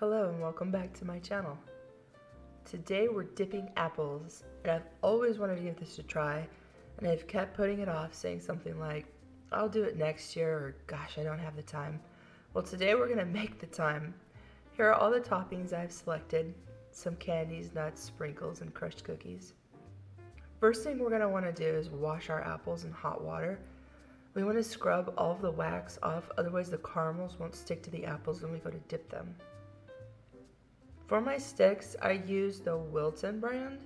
Hello and welcome back to my channel. Today we're dipping apples, and I've always wanted to give this a try, and I've kept putting it off, saying something like, I'll do it next year, or gosh, I don't have the time. Well, today we're gonna make the time. Here are all the toppings I've selected: some candies, nuts, sprinkles, and crushed cookies. First thing we're gonna wanna do is wash our apples in hot water. We want to scrub all of the wax off, otherwise the caramels won't stick to the apples when we go to dip them. For my sticks, I used the Wilton brand.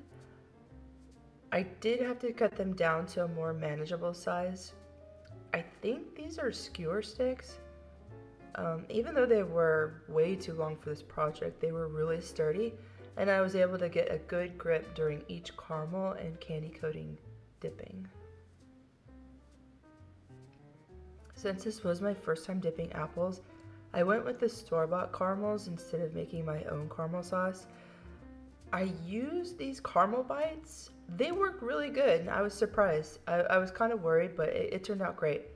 I did have to cut them down to a more manageable size. I think these are skewer sticks. Even though they were way too long for this project, they were really sturdy, and I was able to get a good grip during each caramel and candy coating dipping. Since this was my first time dipping apples, I went with the store-bought caramels instead of making my own caramel sauce. I used these caramel bites. They work really good, and I was surprised. I was kind of worried, but it turned out great.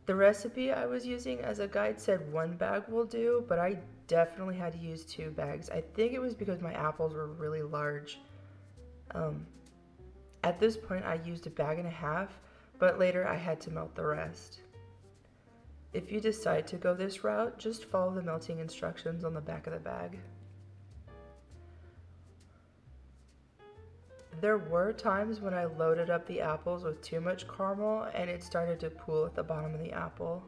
The recipe I was using as a guide said 1 bag will do, but I definitely had to use 2 bags. I think it was because my apples were really large. At this point, I used 1.5 bags, but later I had to melt the rest. If you decide to go this route, just follow the melting instructions on the back of the bag. There were times when I loaded up the apples with too much caramel and it started to pool at the bottom of the apple.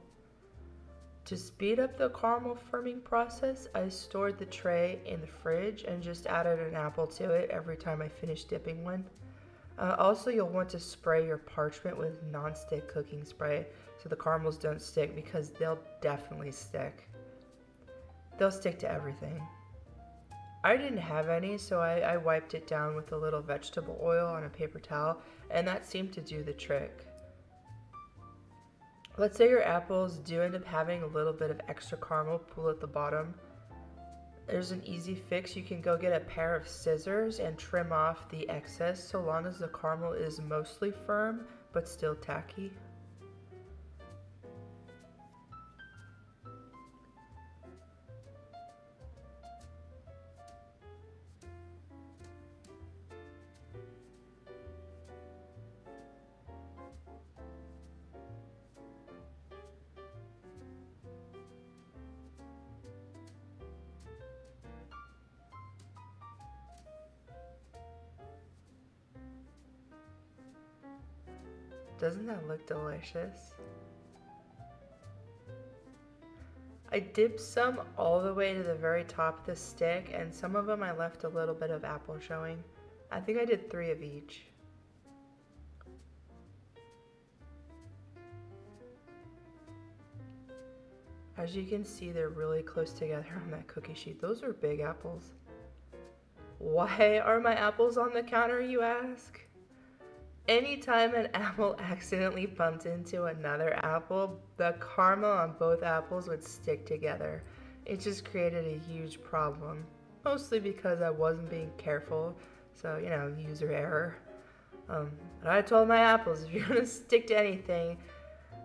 To speed up the caramel firming process, I stored the tray in the fridge and just added an apple to it every time I finished dipping one. Also, you'll want to spray your parchment with non-stick cooking spray so the caramels don't stick, because they'll definitely stick. They'll stick to everything. I didn't have any, so I wiped it down with a little vegetable oil on a paper towel, and that seemed to do the trick. Let's say your apples do end up having a little bit of extra caramel pool at the bottom. There's an easy fix. You can go get a pair of scissors and trim off the excess, so long as the caramel is mostly firm but still tacky. Doesn't that look delicious? I dipped some all the way to the very top of the stick, and some of them I left a little bit of apple showing. I think I did 3 of each. As you can see, they're really close together on that cookie sheet. Those are big apples. Why are my apples on the counter, you ask? Anytime an apple accidentally bumped into another apple, the caramel on both apples would stick together. It just created a huge problem, mostly because I wasn't being careful, so, you know, user error. But I told my apples, if you're gonna stick to anything,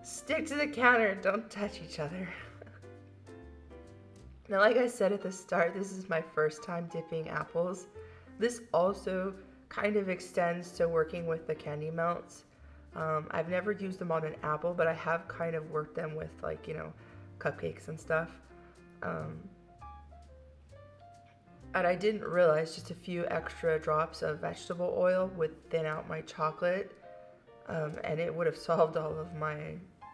stick to the counter, don't touch each other. Now, like I said at the start, this is my first time dipping apples. This also kind of extends to working with the candy melts. I've never used them on an apple, but I have kind of worked them with, like, you know, cupcakes and stuff. And I didn't realize just a few extra drops of vegetable oil would thin out my chocolate, and it would have solved all of my,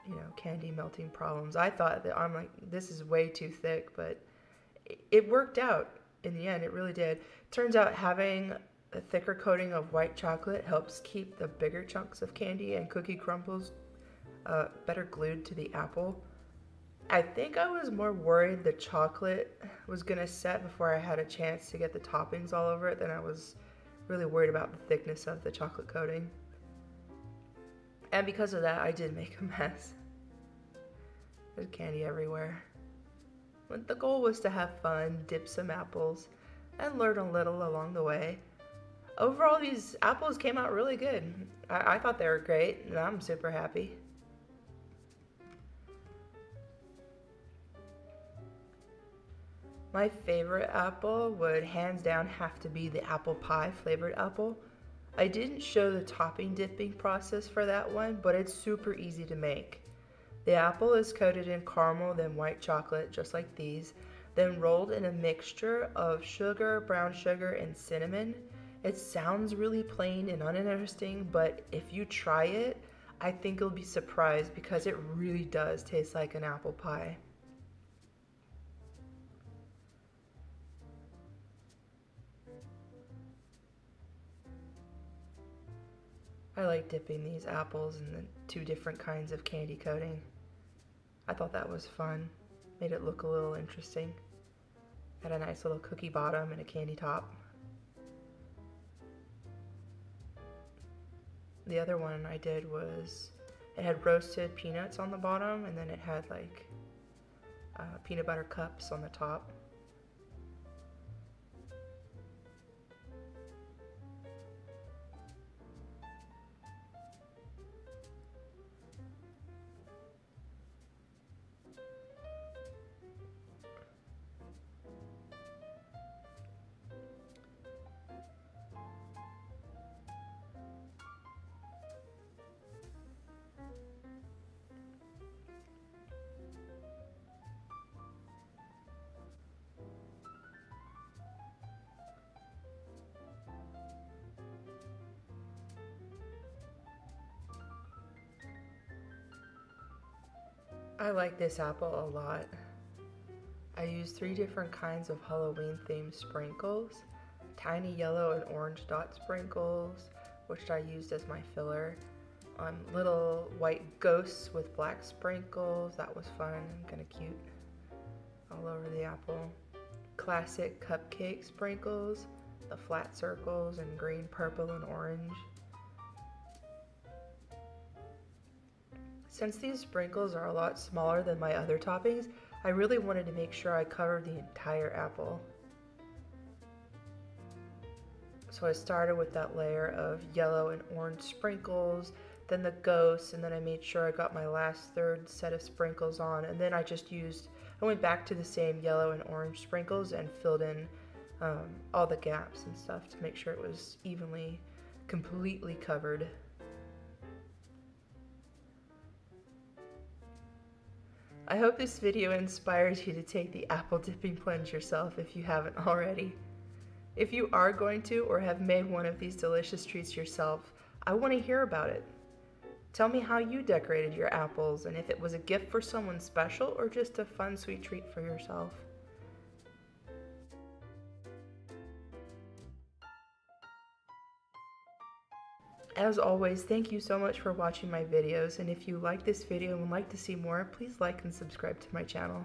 you know, candy melting problems. I thought that, I'm like, this is way too thick, but it worked out in the end. It really did. Turns out having a thicker coating of white chocolate helps keep the bigger chunks of candy and cookie crumbles better glued to the apple. I think I was more worried the chocolate was gonna set before I had a chance to get the toppings all over it than I was really worried about the thickness of the chocolate coating. And because of that, I did make a mess. There's candy everywhere. But the goal was to have fun, dip some apples, and learn a little along the way. Overall, these apples came out really good. I thought they were great, and I'm super happy. My favorite apple would hands down have to be the apple pie flavored apple. I didn't show the topping dipping process for that one, but it's super easy to make. The apple is coated in caramel, then white chocolate, just like these, then rolled in a mixture of sugar, brown sugar, and cinnamon. It sounds really plain and uninteresting, but if you try it, I think you'll be surprised because it really does taste like an apple pie. I like dipping these apples in the two different kinds of candy coating. I thought that was fun. Made it look a little interesting. Had a nice little cookie bottom and a candy top. The other one I did was, it had roasted peanuts on the bottom, and then it had like peanut butter cups on the top. I like this apple a lot. I used 3 different kinds of Halloween themed sprinkles. Tiny yellow and orange dot sprinkles, which I used as my filler. Little white ghosts with black sprinkles, that was fun and kind of cute. All over the apple. Classic cupcake sprinkles, the flat circles in green, purple, and orange. Since these sprinkles are a lot smaller than my other toppings, I really wanted to make sure I covered the entire apple. So I started with that layer of yellow and orange sprinkles, then the ghosts, and then I made sure I got my last third set of sprinkles on, and then I went back to the same yellow and orange sprinkles and filled in all the gaps and stuff to make sure it was evenly, completely covered. I hope this video inspires you to take the apple dipping plunge yourself if you haven't already. If you are going to or have made one of these delicious treats yourself, I want to hear about it. Tell me how you decorated your apples and if it was a gift for someone special or just a fun sweet treat for yourself. As always, thank you so much for watching my videos, and if you like this video and would like to see more, please like and subscribe to my channel.